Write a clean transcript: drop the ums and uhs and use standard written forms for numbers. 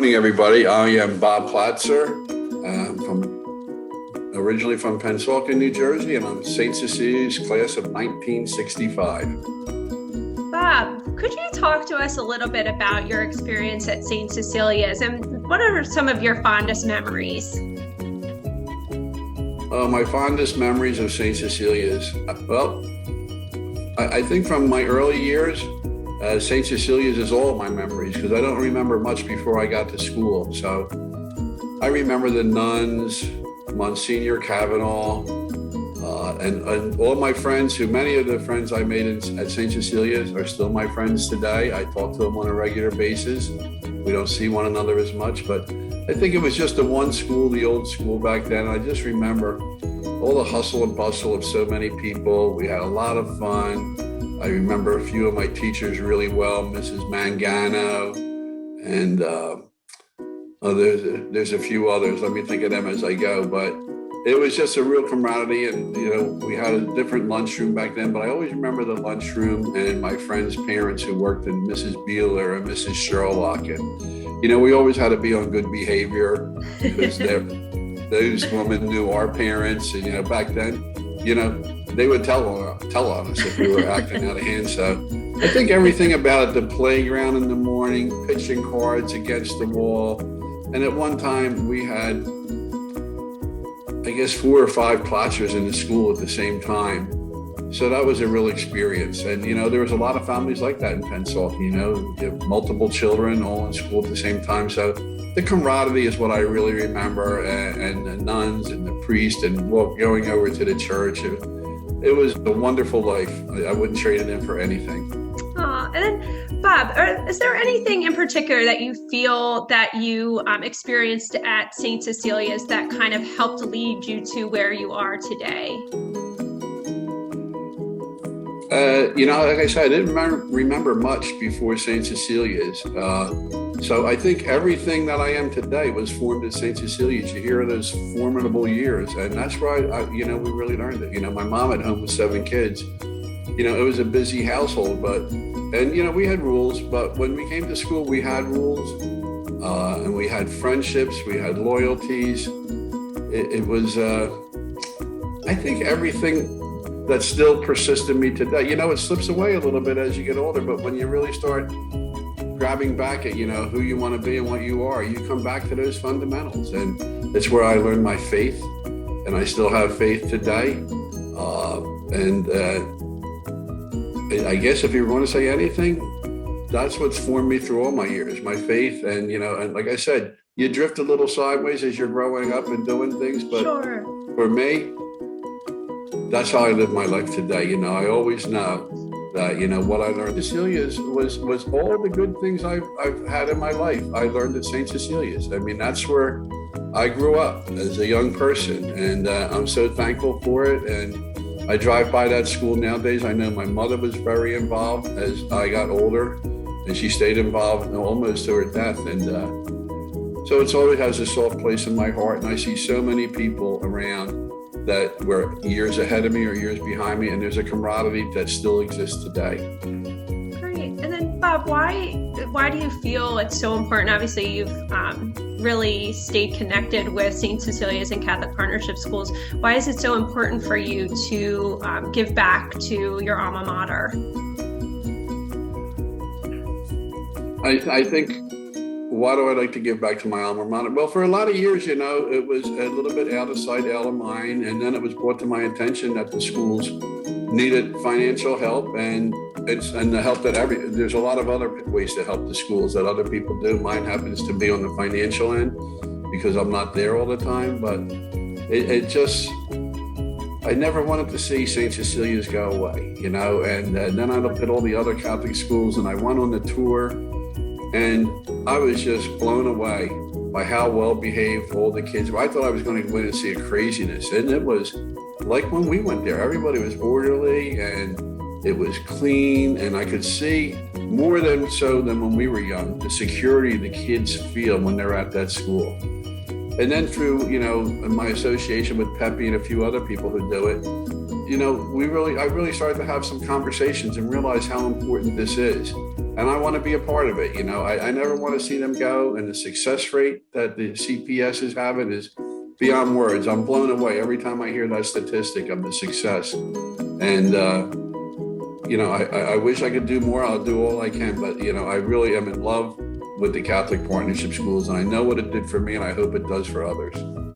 morning, everybody. I am Bob Platzer, originally from Pennsauken, New Jersey, and I'm St. Cecilia's class of 1965. Bob, could you talk to us a little bit about your experience at St. Cecilia's and what are some of your fondest memories? My fondest memories of St. Cecilia's, I think from my early years, St. Cecilia's is all of my memories because I don't remember much before I got to school. So I remember the nuns, Monsignor Kavanaugh, and all my friends, many of the friends I made at St. Cecilia's are still my friends today. I talk to them on a regular basis. We don't see one another as much, but I think it was just the one school, the old school back then. I just remember all the hustle and bustle of so many people. We had a lot of fun. I remember a few of my teachers really well, Mrs. Mangano, and there's a few others. Let me think of them as I go. But it was just a real camaraderie, and we had a different lunchroom back then. But I always remember the lunchroom and my friends' parents who worked in Mrs. Beeler and Mrs. Sherlock, and we always had to be on good behavior because those women knew our parents, and back then, they would tell on us if we were acting out of hand. So I think everything about it, the playground in the morning, pitching cards against the wall. And at one time we had, I guess, 4 or 5 Platzers in the school at the same time. So that was a real experience. And, there was a lot of families like that in Pennsauken, multiple children all in school at the same time. So the camaraderie is what I really remember, and the nuns and the priest and going over to the church. It was a wonderful life. I wouldn't trade it in for anything. And then, Bob, is there anything in particular that you feel that you experienced at St. Cecilia's that kind of helped lead you to where you are today? Like I said, I didn't remember much before St. Cecilia's. So I think everything that I am today was formed at St. Cecilia's. You hear those formidable years, and that's where we really learned it. My mom at home with 7 kids. It was a busy household, and we had rules, but when we came to school, we had rules, and we had friendships, we had loyalties. It was, I think, everything that still persists in me today. It slips away a little bit as you get older, but when you really start grabbing back at, who you want to be and what you are, you come back to those fundamentals. And it's where I learned my faith, and I still have faith today. I guess if you want to say anything, that's what's formed me through all my years, my faith. And, and like I said, you drift a little sideways as you're growing up and doing things. But Sure. For me, that's how I live my life today. I always know that, what I learned at Cecilia's was all the good things I've had in my life. I learned at St. Cecilia's. I mean, that's where I grew up as a young person, and I'm so thankful for it. And I drive by that school nowadays. I know my mother was very involved as I got older, and she stayed involved almost to her death. And so it always has a soft place in my heart. And I see so many people around that were years ahead of me or years behind me, and there's a camaraderie that still exists today. Great. And then, Bob, why do you feel it's so important? Obviously, you've really stayed connected with St. Cecilia's and Catholic Partnership Schools. Why is it so important for you to give back to your alma mater? I think, why do I like to give back to my alma mater? Well, for a lot of years, it was a little bit out of sight, out of mind. And then it was brought to my attention that the schools needed financial help, and the help that there's a lot of other ways to help the schools that other people do. Mine happens to be on the financial end because I'm not there all the time, but I never wanted to see St. Cecilia's go away, and then I looked at all the other Catholic schools, and I went on the tour, and I was just blown away by how well behaved all the kids were. I thought I was going to go in and see a craziness, and it was like when we went there, everybody was orderly and it was clean, and I could see more than when we were young, the security the kids feel when they're at that school. And then through, my association with Pepe and a few other people who do it, I really started to have some conversations and realize how important this is. and I want to be a part of it. You know, I never want to see them go, and the success rate that the CPS is having is beyond words. I'm blown away every time I hear that statistic of the success. And, you know, I wish I could do more. I'll do all I can, but, you know, I really am in love with the Catholic Partnership Schools, and I know what it did for me, and I hope it does for others.